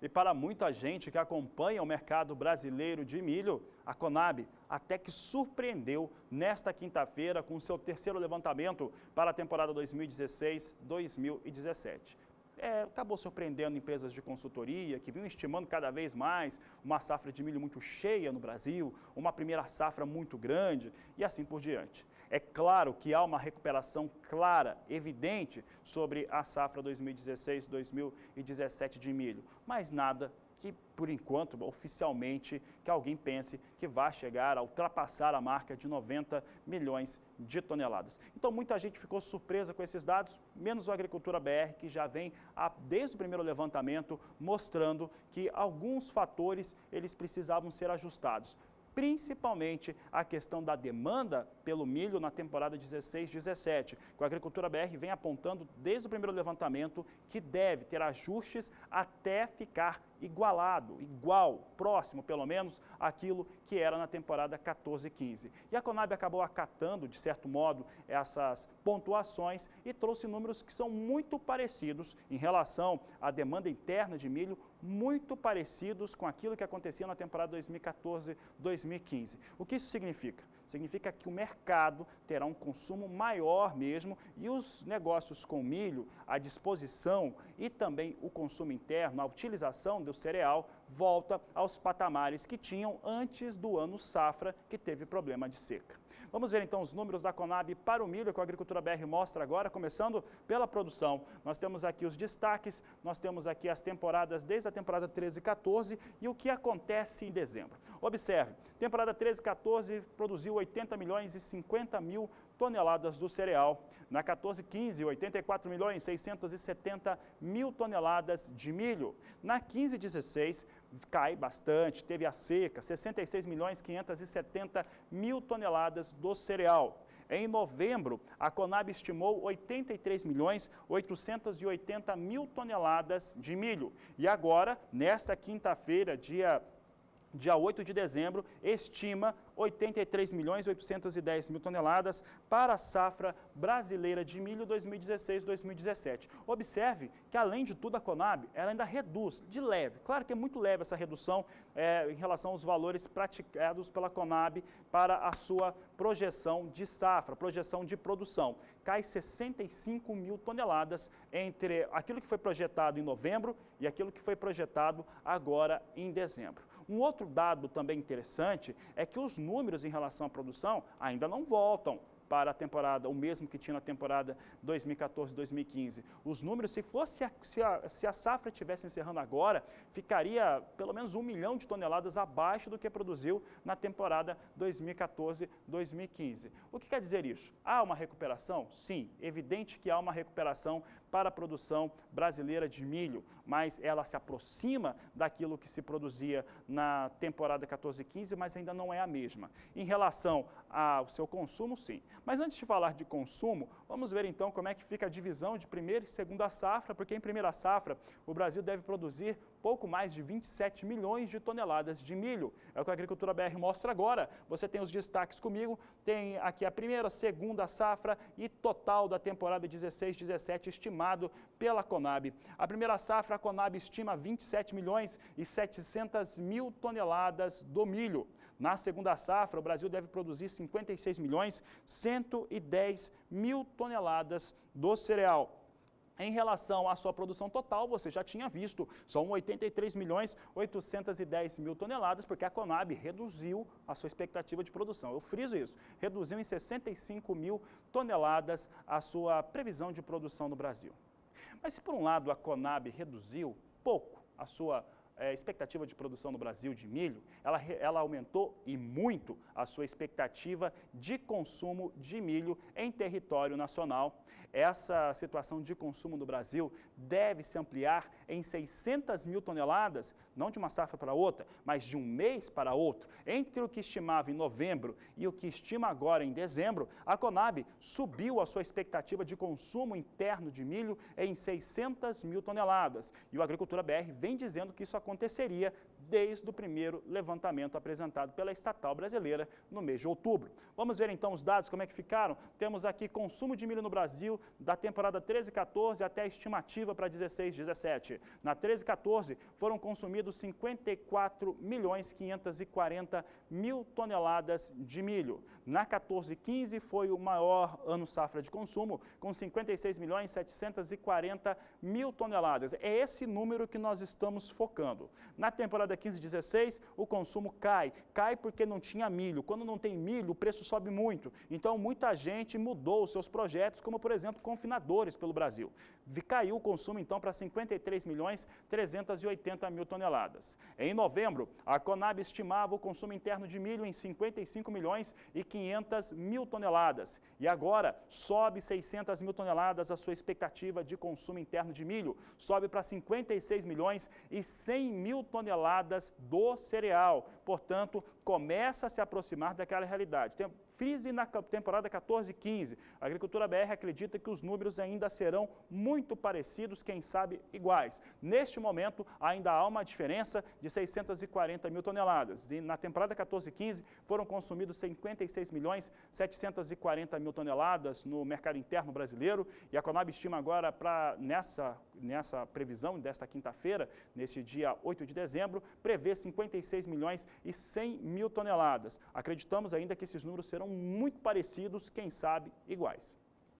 E para muita gente que acompanha o mercado brasileiro de milho, a Conab até que surpreendeu nesta quinta-feira com seu terceiro levantamento para a temporada 2016-2017. Acabou surpreendendo empresas de consultoria que vinham estimando cada vez mais uma safra de milho muito cheia no Brasil, uma primeira safra muito grande e assim por diante. É claro que há uma recuperação clara, evidente sobre a safra 2016-2017 de milho, mas nada que, por enquanto, oficialmente, que alguém pense que vai chegar a ultrapassar a marca de 90 milhões de toneladas. Então, muita gente ficou surpresa com esses dados, menos o Agricultura BR, que já vem, desde o primeiro levantamento, mostrando que alguns fatores eles precisavam ser ajustados. Principalmente a questão da demanda pelo milho na temporada 16-17, que a Agricultura BR vem apontando desde o primeiro levantamento que deve ter ajustes até ficar igual, próximo pelo menos, àquilo que era na temporada 14-15. E a Conab acabou acatando, de certo modo, essas pontuações e trouxe números que são muito parecidos em relação à demanda interna de milho, muito parecidos com aquilo que acontecia na temporada 2014-2015. O que isso significa? Significa que o mercado terá um consumo maior mesmo e os negócios com milho, a disposição e também o consumo interno, a utilização do cereal, volta aos patamares que tinham antes do ano safra, que teve problema de seca. Vamos ver então os números da Conab para o milho, que a Agricultura BR mostra agora, começando pela produção. Nós temos aqui os destaques, nós temos aqui as temporadas desde a temporada 13 e 14 e o que acontece em dezembro. Observe, temporada 13 e 14 produziu 80 milhões e 50 mil toneladas do cereal. Na 14-15, 84 milhões e 670 mil toneladas de milho. Na 15-16, cai bastante, teve a seca, 66 milhões e 570 mil toneladas do cereal. Em novembro, a Conab estimou 83 milhões e 880 mil toneladas de milho. E agora, nesta quinta-feira, dia 8 de dezembro, estima 83 milhões e 810 mil toneladas para a safra brasileira de milho 2016-2017. Observe que, além de tudo, a Conab ela ainda reduz de leve. Claro que é muito leve essa redução em relação aos valores praticados pela Conab para a sua projeção de safra, projeção de produção. Cai 65 mil toneladas entre aquilo que foi projetado em novembro e aquilo que foi projetado agora em dezembro. Um outro dado também interessante é que os números em relação à produção ainda não voltam para a temporada, o mesmo que tinha na temporada 2014-2015. Os números, se a safra estivesse encerrando agora, ficaria pelo menos 1 milhão de toneladas abaixo do que produziu na temporada 2014-2015. O que quer dizer isso? Há uma recuperação? Sim, evidente que há uma recuperação para a produção brasileira de milho, mas ela se aproxima daquilo que se produzia na temporada 14-15, mas ainda não é a mesma. Em relação ao seu consumo, sim. Mas antes de falar de consumo, vamos ver então como é que fica a divisão de primeira e segunda safra, porque em primeira safra o Brasil deve produzir pouco mais de 27 milhões de toneladas de milho. É o que a Agricultura BR mostra agora. Você tem os destaques comigo, tem aqui a primeira, segunda safra e total da temporada 16-17 estimado pela Conab. A primeira safra, a Conab estima 27 milhões e 700 mil toneladas do milho. Na segunda safra, o Brasil deve produzir 56 milhões 110 mil toneladas do cereal. Em relação à sua produção total, você já tinha visto, são 83 milhões 810 mil toneladas, porque a Conab reduziu a sua expectativa de produção. Eu friso isso, reduziu em 65 mil toneladas a sua previsão de produção no Brasil. Mas se por um lado a Conab reduziu pouco a sua expectativa de produção no Brasil de milho, ela aumentou e muito a sua expectativa de consumo de milho em território nacional. Essa situação de consumo do Brasil deve se ampliar em 600 mil toneladas, não de uma safra para outra, mas de um mês para outro. Entre o que estimava em novembro e o que estima agora em dezembro, a Conab subiu a sua expectativa de consumo interno de milho em 600 mil toneladas. E o Agricultura BR vem dizendo que isso aconteceu aconteceria desde o primeiro levantamento apresentado pela estatal brasileira no mês de outubro. Vamos ver então os dados, como é que ficaram? Temos aqui consumo de milho no Brasil da temporada 13-14 até a estimativa para 16-17. Na 13-14 foram consumidos 54.540.000 toneladas de milho. Na 14-15 foi o maior ano safra de consumo, com 56.740.000 toneladas. É esse número que nós estamos focando. Na temporada 15-16, o consumo cai porque não tinha milho. Quando não tem milho, o preço sobe muito. Então, muita gente mudou os seus projetos, como, por exemplo, confinadores pelo Brasil. Caiu o consumo, então, para 53.380.000 toneladas. Em novembro, a Conab estimava o consumo interno de milho em 55.500.000 toneladas. E agora, sobe 600.000 toneladas a sua expectativa de consumo interno de milho. Sobe para 56.100.000 toneladas do cereal. Portanto, começa a se aproximar daquela realidade. Frise na temporada 14-15. A Agricultura BR acredita que os números ainda serão muito parecidos, quem sabe iguais. Neste momento, ainda há uma diferença de 640.000 toneladas. E na temporada 14-15 foram consumidos 56.740.000 toneladas no mercado interno brasileiro. E a Conab estima agora, nessa previsão desta quinta-feira, neste dia 8 de dezembro, prevê 56.100.000 toneladas. Acreditamos ainda que esses números serão muito parecidos, quem sabe iguais.